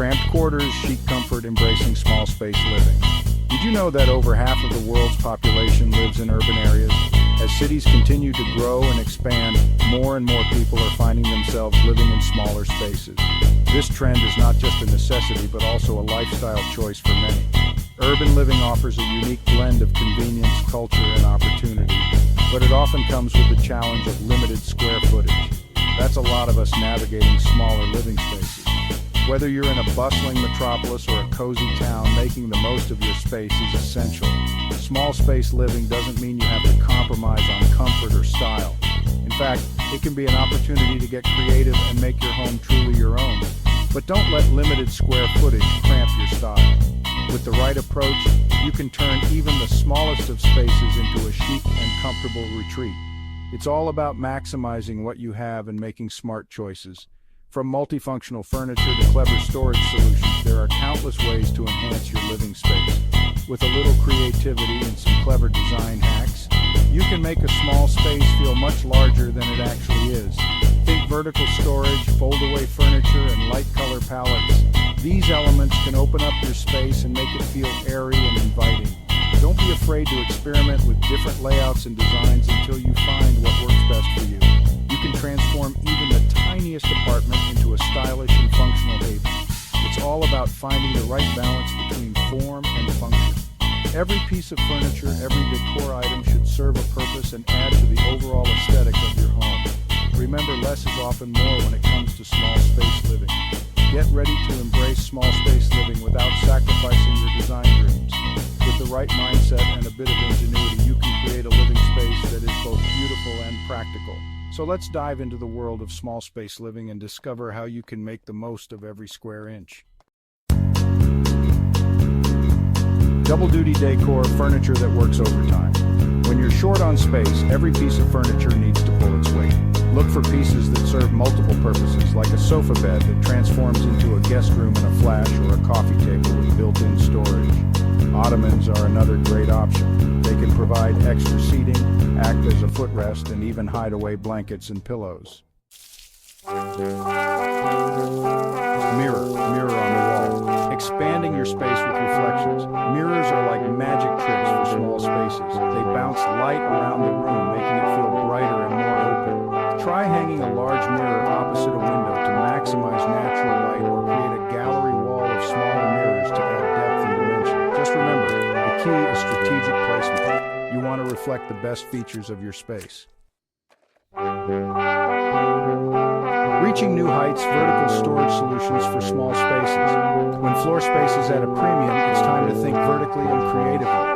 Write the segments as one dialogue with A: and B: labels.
A: Cramped quarters, chic comfort, embracing small space living. Did you know that over half of the world's population lives in urban areas? As cities continue to grow and expand, more and more people are finding themselves living in smaller spaces. This trend is not just a necessity, but also a lifestyle choice for many. Urban living offers a unique blend of convenience, culture, and opportunity, but it often comes with the challenge of limited square footage. That's a lot of us navigating smaller living spaces. Whether you're in a bustling metropolis or a cozy town, making the most of your space is essential. Small space living doesn't mean you have to compromise on comfort or style. In fact, it can be an opportunity to get creative and make your home truly your own. But don't let limited square footage cramp your style. With the right approach, you can turn even the smallest of spaces into a chic and comfortable retreat. It's all about maximizing what you have and making smart choices. From multifunctional furniture to clever storage solutions, there are countless ways to enhance your living space. With a little creativity and some clever design hacks, you can make a small space feel much larger than it actually is. Think vertical storage, fold-away furniture, and light color palettes. These elements can open up your space and make it feel airy and inviting. Don't be afraid to experiment with different layouts and designs until you find what works best for you. You can transform even the tiniest apartment into a stylish and functional haven. It's all about finding the right balance between form and function. Every piece of furniture, every decor item should serve a purpose and add to the overall aesthetic of your home. Remember, less is often more when it comes to small space living. Get ready to embrace small space living without sacrificing your design dreams. With the right mindset and a bit of ingenuity, you can create a living space that is both beautiful and practical. So let's dive into the world of small space living and discover how you can make the most of every square inch. Double-duty decor, furniture that works overtime. When you're short on space, every piece of furniture needs to pull its weight. Look for pieces that serve multiple purposes, like a sofa bed that transforms into a guest room in a flash, or a coffee table with built-in storage. Ottomans are another great option. They can provide extra seating, act as a footrest, and even hide away blankets and pillows. Mirror on the wall. Expanding your space with reflections. Mirrors are like magic tricks for small spaces. They bounce light around the room, making it feel brighter and more open. Try hanging a large mirror opposite a window to maximize natural light, or create a gallery wall of smaller mirrors to add depth and dimension. Just remember, the key is strategic placement. You want to reflect the best features of your space. Reaching new heights, vertical storage solutions for small spaces. When floor space is at a premium, it's time to think vertically and creatively.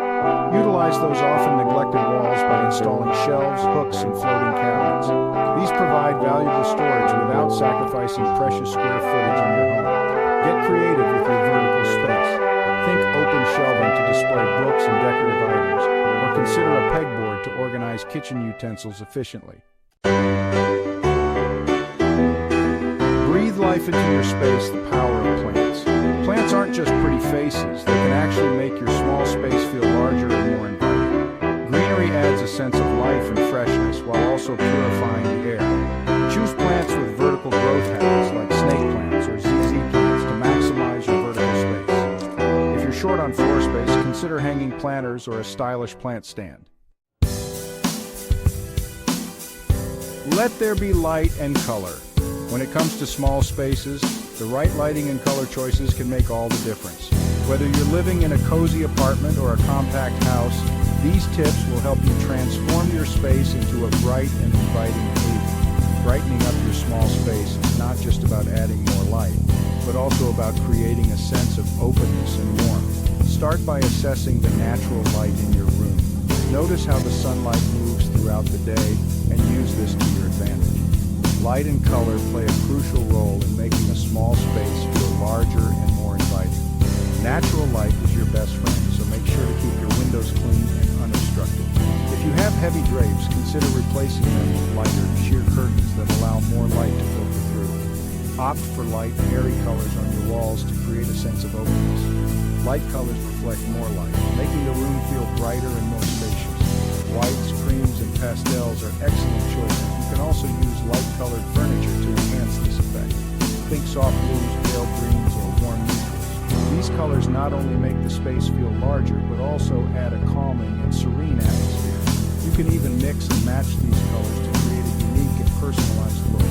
A: Utilize those often neglected walls by installing shelves, hooks, and floating cabinets. These provide valuable storage without sacrificing precious square footage in your home. Get creative with your vertical space. Think open shelving to display books and decorative items, or consider a pegboard to organize kitchen utensils efficiently. Breathe life into your space, the power of plants. Plants aren't just pretty faces, they can actually make your small space feel larger and more inviting. Greenery adds a sense of life and freshness while also purifying the air. Choose plants with vertical growth habits like snake plants or ZZ plants to maximize your vertical space. If you're short on floor space, consider hanging planters or a stylish plant stand. Let there be light and color. When it comes to small spaces, the right lighting and color choices can make all the difference. Whether you're living in a cozy apartment or a compact house, these tips will help you transform your space into a bright and inviting haven. Brightening up your small space is not just about adding more light, but also about creating a sense of openness and warmth. Start by assessing the natural light in your room. Notice how the sunlight moves throughout the day and use this to your advantage. Light and color play a crucial role in making a small space feel larger and more inviting. Natural light is your best friend, so make sure to keep your windows clean and unobstructed. If you have heavy drapes, consider replacing them with lighter, sheer curtains that allow more light to filter through. Opt for light, airy colors on your walls to create a sense of openness. Light colors reflect more light, making the room feel brighter and more spacious. Whites, creams, and pastels are excellent choices. You can also use light-colored furniture to enhance this effect. Think soft blues, pale greens, or warm These colors not only make the space feel larger, but also add a calming and serene atmosphere. You can even mix and match these colors to create a unique and personalized look.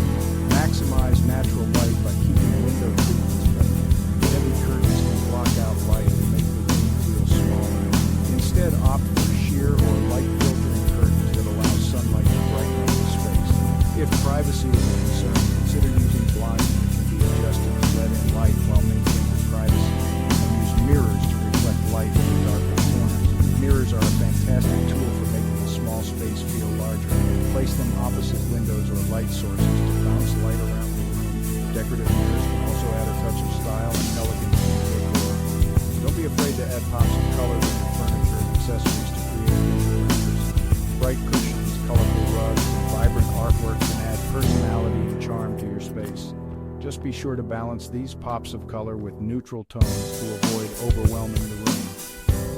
A: Maximize natural light by keeping window treatments minimal. Heavy curtains can block out light and make the room feel smaller. Instead, opt for sheer or light filtering curtains that allow sunlight to brighten up the space. If privacy is a concern, consider using blinds that can be adjusted to let in light while maintaining privacy. And use mirrors to reflect light in the darker corners. Mirrors are a fantastic tool for making a small space feel larger. Place them opposite windows or light sources to bounce light around the room. Decorative mirrors can also add a touch of style and elegance to the decor. Don't be afraid to add pops of color in your furniture and accessories to create visual interest. Bright cushions, colorful rugs, and vibrant artwork can add personality and charm to your space. Just be sure to balance these pops of color with neutral tones to avoid overwhelming the room.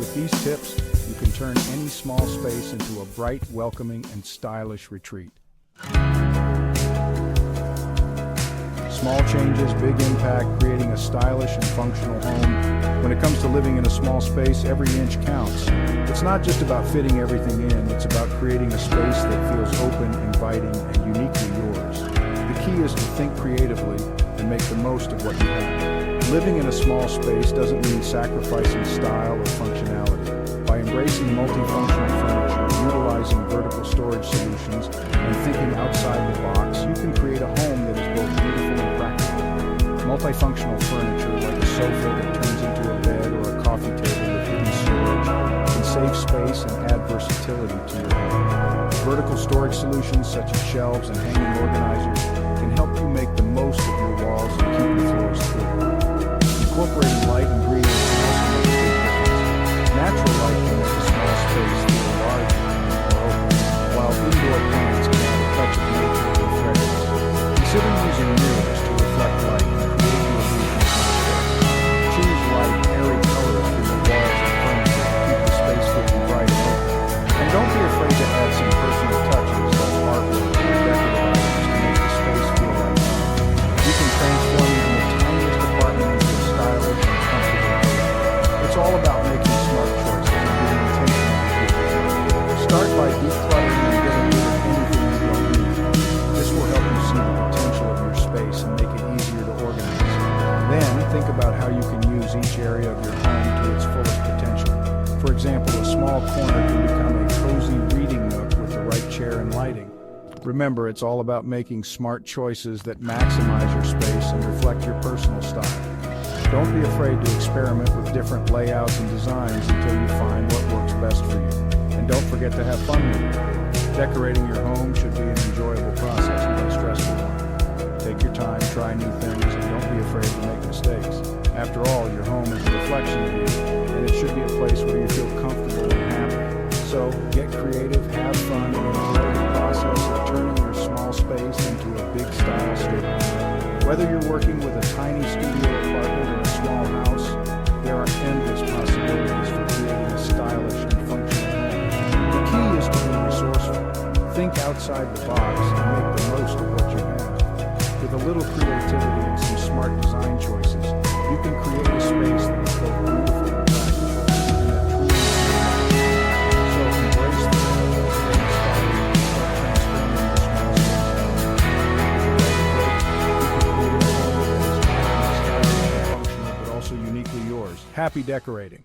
A: With these tips, you can turn any small space into a bright, welcoming, and stylish retreat. Small changes, big impact, creating a stylish and functional home. When it comes to living in a small space, every inch counts. It's not just about fitting everything in, it's about creating a space that feels open, inviting, and uniquely yours. The key is to think creatively and make the most of what you have. Living in a small space doesn't mean sacrificing style or functionality. By embracing multifunctional furniture, utilizing vertical storage solutions, and thinking outside the box, you can create a home that is both beautiful and practical. Multifunctional furniture, like a sofa that turns into a bed or a coffee table with hidden storage, can save space and add versatility to your home. Vertical storage solutions such as shelves and hanging organizers can help you make the most of your walls and keep your floors clear. Incorporating light and breathing can also make a big difference. Natural light can make a small space feel larger and more open, while indoor plants can add a touch of nature and fragrance. Consider using mirrors to reflect light and create the illusion of space. Choose light, airy colors for your walls and furniture to keep the space feeling bright and open. And don't be afraid to add some personal touches like artwork or decorative items to make the space feel like home. You can transform even the tiniest apartment into a stylish and comfortable place. It's all about making smart choices and being intentional with your home. Start by decluttering and getting rid of anything you don't need. This will help you see the potential of your space and make it easier to organize. Then, think about how you can use each area of your home to its fullest potential. For example, a small corner can become a cozy reading nook with the right chair and lighting. Remember, it's all about making smart choices that maximize your space and reflect your personal style. Don't be afraid to experiment with different layouts and designs until you find what works best for you. And don't forget to have fun with it. Decorating your home should be an enjoyable process, not a stressful one. Take your time, try new things, and don't be afraid to make mistakes. After all, your home is a reflection of you, and it should be a place where you feel comfortable and happy. So, get creative, have fun, and enjoy the process of turning your small space into a big style statement. Whether you're working with a tiny studio apartment or a small house, there are endless possibilities for creating a stylish and functional home. The key is to be resourceful. Think outside the box and make the most of what you have. With a little creativity and some smart design choices, you can create a space that is both beautiful and practical, and that truly is. So embrace the world and start transforming your small space. You can create a home that is stylish and functional, but also uniquely yours. Happy decorating!